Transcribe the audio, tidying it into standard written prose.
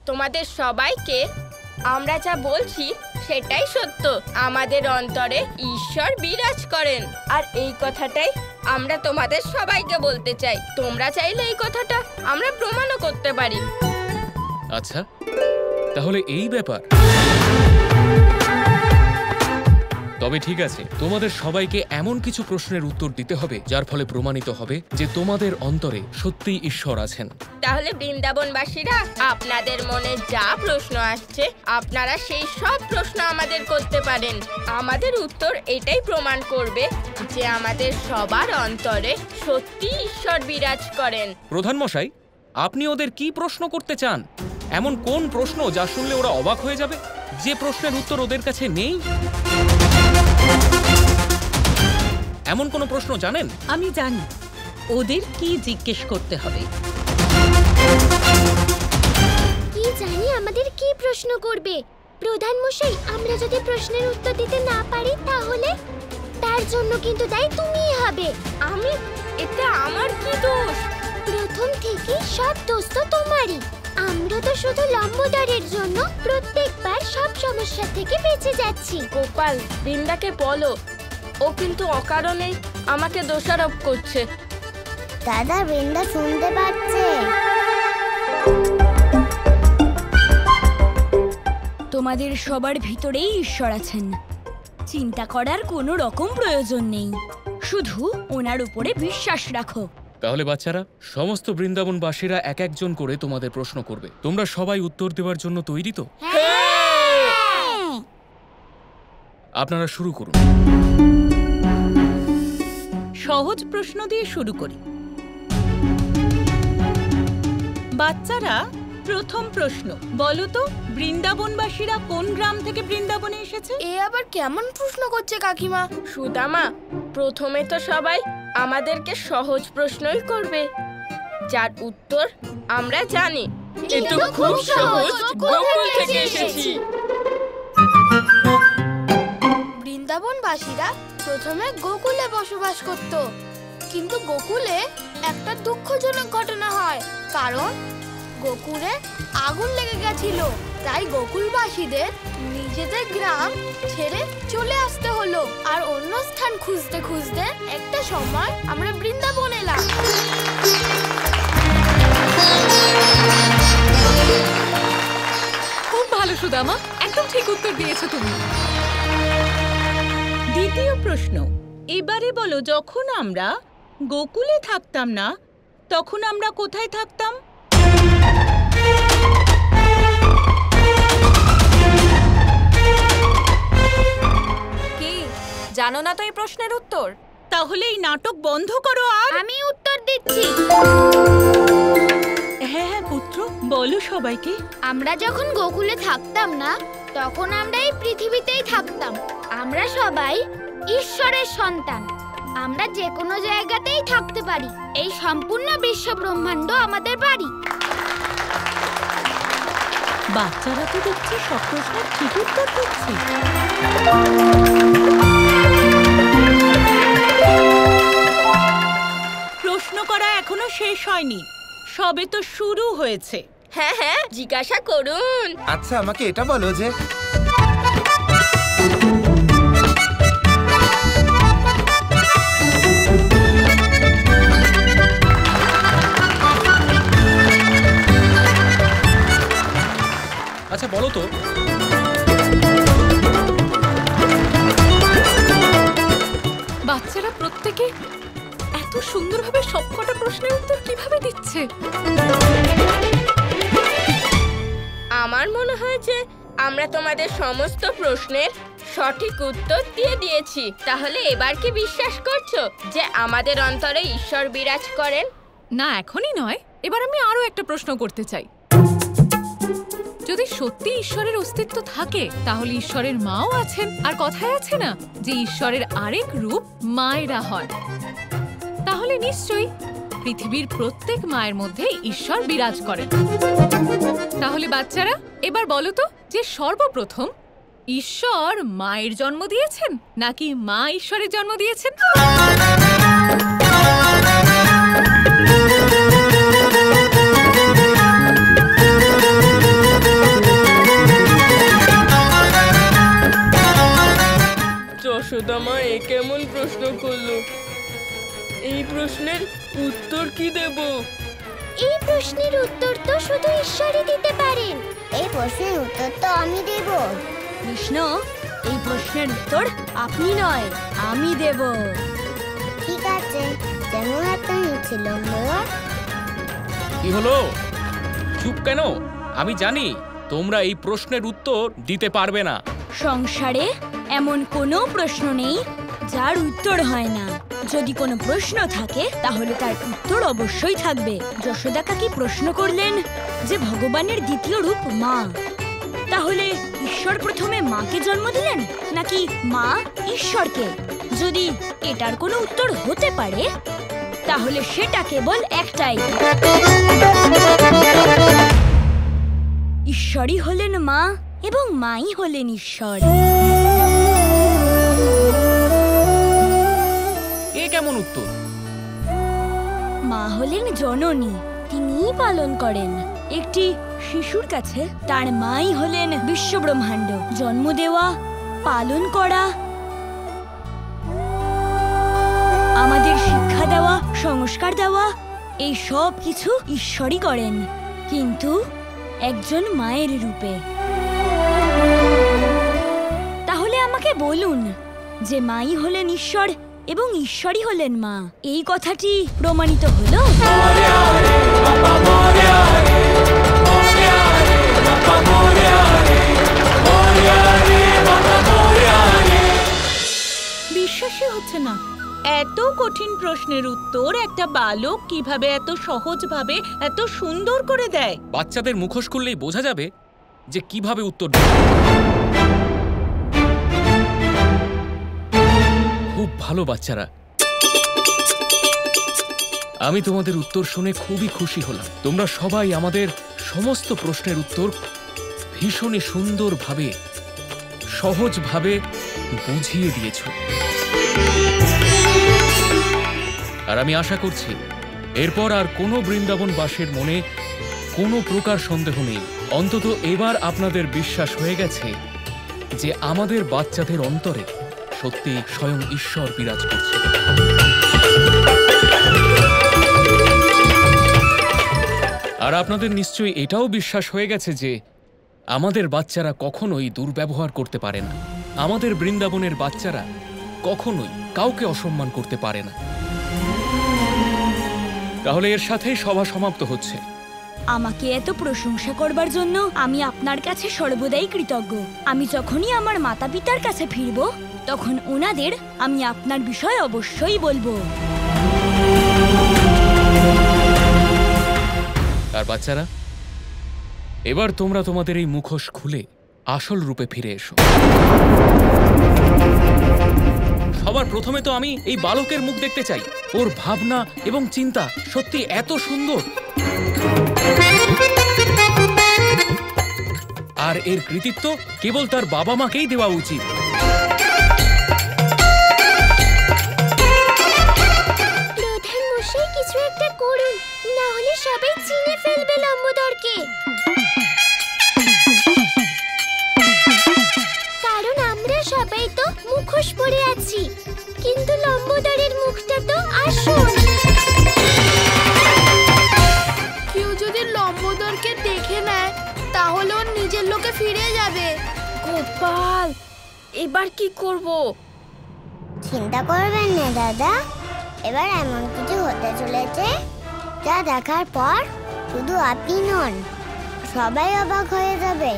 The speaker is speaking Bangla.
তোমাদের সবাইকে আমরা যা বলছি সেটাই সত্য। আমাদের অন্তরে ঈশ্বর বিরাজ করেন, আর এই কথাটাই আমরা তোমাদের সবাইকে বলতে চাই। তোমরা চাইলে এই কথাটা আমরা প্রমাণও করতে পারি। আচ্ছা, তাহলে এই ব্যাপার। তবে ঠিক আছে, তোমাদের সবাইকে এমন কিছু প্রশ্নের উত্তর দিতে হবে যার ফলে প্রমাণিত হবে যে তোমাদের অন্তরে সত্যিই ঈশ্বর আছেন। তাহলে বৃন্দাবনবাসীরা, আপনাদের মনে যা প্রশ্ন আসছে আপনারা সেই সব প্রশ্ন আমাদের করতে পারেন। আমাদের উত্তর এটাই প্রমাণ করবে যে আমাদের সবার অন্তরে সত্যি ঈশ্বর বিরাজ করেন। প্রধান মশাই, আপনি ওদের কি প্রশ্ন করতে চান? এমন কোন প্রশ্ন যা শুনলে ওরা অবাক হয়ে যাবে, যে প্রশ্নের উত্তর ওদের কাছে নেই? এমন কোন প্রশ্ন জানেন? আমি জানি ওদের কি জিজ্ঞেস করতে হবে। কি জানি আমাদের কি প্রশ্ন করবে। প্রধান মশাই, আমরা যদি প্রশ্নের উত্তর দিতে না পারি তাহলে তার জন্য কিন্তু দায়ী তুমিই হবে। আমি? এতে আমার কি দোষ? প্রথম থেকে সব দোষ তো তোমারই। আমরা তো শুধু লম্বদরের জন্য প্রত্যেকবার সব সমস্যা থেকে বেঁচে যাচ্ছি। গোপাল, বৃন্দাকে বলো, ও কিন্তু অকারণেই আমাকে দোষারোপ করছে। দাদা, বৃন্দা শুনতে পাচ্ছে। তোমাদের সবার ভিতরেই ঈশ্বর আছেন, চিন্তা করার কোনো রকম প্রয়োজন নেই, শুধু ওনার উপরে বিশ্বাস রাখো। তাহলে বাচ্চারা, সমস্ত বৃন্দাবনবাসীরা এক একজন করে তোমাদের প্রশ্ন করবে। তোমরা সবাই উত্তর দেওয়ার জন্য তৈরি তো? আপনারা শুরু করুন। সহজ প্রশ্ন দিয়ে শুরু করি। বাচ্চারা, প্রথম প্রশ্ন, বলো তো বৃন্দাবনবাসীরা কোন গ্রাম থেকে বৃন্দাবনে এসেছে? এ আবার কেমন প্রশ্ন করছে কাকিমা? সুদামা, প্রথমে তো সবাই আমাদেরকে সহজ প্রশ্নই করবে, যার উত্তর আমরা জানি। এটা খুব সহজ, গোকুল থেকে এসেছি। বৃন্দাবনবাসীরা প্রথমে গোকুলে বসবাস করত, কিন্তু গোকুলে একটা দুঃখজনক ঘটনা হয়, কারণ গোকুলে আগুন লেগে গেছিল। তাই গোকুলবাসীদের নিজেদের গ্রাম ছেড়ে চলে আসতে হলো, আর অন্য স্থান খুঁজতে খুঁজতে একটা সময় আমরা বৃন্দাবন এলাম। খুব ভালো সুদামা, একদম ঠিক উত্তর দিয়েছো তুমি। দ্বিতীয় প্রশ্ন, এবারে বলো, যখন আমরা গোকুলে থাকতাম না তখন আমরা কোথায় থাকতাম? কি জানো না তো এই প্রশ্নের উত্তর? তাহলে এই নাটক বন্ধ করো। আর আমি উত্তর দিচ্ছি। হ্যাঁ হ্যাঁ পুত্র, বলো সবাইকে। আমরা যখন গোকুলে থাকতাম না তখন আমরা এই পৃথিবীতেই থাকতাম। আমরা সবাই ঈশ্বরের সন্তান। আমরা যে কোনো জায়গাতেই থাকতে পারি। এই সম্পূর্ণ বিশ্ব ব্রহ্মাণ্ড আমাদের বাড়ি। বাচ্চারা তো দেখছি সব প্রশ্নের ঠিক উত্তর দিচ্ছে। প্রশ্ন করা এখনো শেষ হয়নি, সবে তো শুরু হয়েছে। হ্যাঁ হ্যাঁ, জিজ্ঞাসা করুন। আচ্ছা, আমাকে এটা বলো যে আচ্ছা বলো তো, বাচ্চারা প্রত্যেকে এত সুন্দরভাবে সবকটা প্রশ্নের উত্তর কিভাবে দিচ্ছে? আমার মনে হয় যে আমরা তোমাদের সমস্ত প্রশ্নের সঠিক উত্তর দিয়ে দিয়েছি। তাহলে এবার কি বিশ্বাস করছো যে আমাদের অন্তরে ঈশ্বর বিরাজ করেন? না, এখনই নয়, এবার আমি আরো একটা প্রশ্ন করতে চাই। যদি সত্যি ঈশ্বরের অস্তিত্ব থাকে তাহলে ঈশ্বরের মাও আছেন, আর কথায় আছে না যে ঈশ্বরের আরেক রূপ মায়েরা হয়, তাহলে নিশ্চয়ই পৃথিবীর প্রত্যেক মায়ের মধ্যে ঈশ্বর বিরাজ করেন। তাহলে বাচ্চারা, এবার বলো তো যে সর্বপ্রথম ঈশ্বর মায়ের জন্ম দিয়েছেন নাকি মা ঈশ্বরের জন্ম দিয়েছেন? যশোদা মা এ কেমন প্রশ্ন করলো? এই প্রশ্নের উত্তর কি দেব? এই প্রশ্নের উত্তর তো শুধু ঈশ্বরই দিতে পারেন। এই প্রশ্নের উত্তর তো আমি দেব। কৃষ্ণ, এই প্রশ্নের উত্তর আপনি নয়, আমি দেব। ঠিক আছে, যেমন আপনার ইচ্ছে লম্বোদর। কি হলো? চুপ কেন? আমি জানি তোমরা এই প্রশ্নের উত্তর দিতে পারবে না। সংসারে এমন কোনো প্রশ্ন নেই যার উত্তর হয় না। যদি কোনো প্রশ্ন থাকে তাহলে তার উত্তর অবশ্যই থাকবে। যশোদা কাকি প্রশ্ন করলেন যে ভগবানের দ্বিতীয় রূপ মা, তাহলে ঈশ্বর প্রথমে মাকে জন্ম দিলেন নাকি মা ঈশ্বরকে? যদি এটার কোনো উত্তর হতে পারে তাহলে সেটা কেবল একটাই, ঈশ্বরই হলেন মা এবং মাই হলেন ঈশ্বর। এ কেমন উত্তর? মা হলেন জননী, তিনিই পালন করেন। একটি শিশুর কাছে তার মাই হলেন বিশ্বব্রহ্মাণ্ড। জন্ম দেওয়া, পালন করা, আমাদের শিক্ষা দেওয়া, সংস্কার দেওয়া, এই সব কিছু ঈশ্বরই করেন, কিন্তু একজন মায়ের রূপে। তাহলে আমাকে বলুন যে মাই হলেন ঈশ্বর এবং ঈশ্বরই হলেন মা, এই কথাটি প্রমাণিত হলো? বিশ্বাসই হচ্ছে না, এত কঠিন প্রশ্নের উত্তর একটা বালক কিভাবে এত সহজভাবে এত সুন্দর করে দেয়। বাচ্চাদের মুখোশ খুললেই বোঝা যাবে যে কিভাবে উত্তর দেবে। খুব ভালো বাচ্চারা, আমি তোমাদের উত্তর শুনে খুবই খুশি হলাম। তোমরা সবাই আমাদের সমস্ত প্রশ্নের উত্তর ভীষণই সুন্দরভাবে, সহজভাবে বুঝিয়ে দিয়েছ। আর আমি আশা করছি এরপর আর কোনো বৃন্দাবনবাসীর মনে কোনো প্রকার সন্দেহ নেই। অন্তত এবার আপনাদের বিশ্বাস হয়ে গেছে যে আমাদের বাচ্চাদের অন্তরে সত্যি স্বয়ং ঈশ্বর বিরাজ করছে। আর আপনাদের নিশ্চয়ই এটাও বিশ্বাস হয়ে গেছে যে আমাদের বাচ্চারা কখনোই দুর্ব্যবহার করতে পারে না। আমাদের বৃন্দাবনের বাচ্চারা কখনোই কাউকে অসম্মান করতে পারে না। তাহলে এর সাথেই সভা সমাপ্ত হচ্ছে। আমাকে এত প্রশংসা করবার জন্য আমি আপনার কাছে সর্বদাই কৃতজ্ঞ। আমি যখনই আমার মাতা পিতার কাছে ফিরব তখন ওনাদের আমি আপনার বিষয়ে অবশ্যই বলবো। আর বাচ্চারা, এবার তোমরা তোমাদের এই মুখোশ খুলে আসল রূপে ফিরে এসো। সবার প্রথমে তো আমি এই বালকের মুখ দেখতে চাই। ওর ভাবনা এবং চিন্তা সত্যি এত সুন্দর, আর এর কৃতিত্ব কেবল তার বাবা মাকেই দেওয়া উচিত। প্রধান মশাই কিছু একটা করুন, না হলে সবাই চিনে ফেলবে লম্বোদরকে। কারণ আমরা সবাই তো মুখোশ পরে আছি, কিন্তু লম্বোদরের মুখটা তো আসল। কেউ যদি লম্বোদরকে দেখে নেয় তাহলে ওর নিজের লোকে ফিরে যাবে। গোপাল, এবার কি করব? চিন্তা করবেন না দাদা, এবার এমন কিছু হতে চলেছে যা দেখার পর শুধু আপনি নন, সবাই অবাক হয়ে যাবে।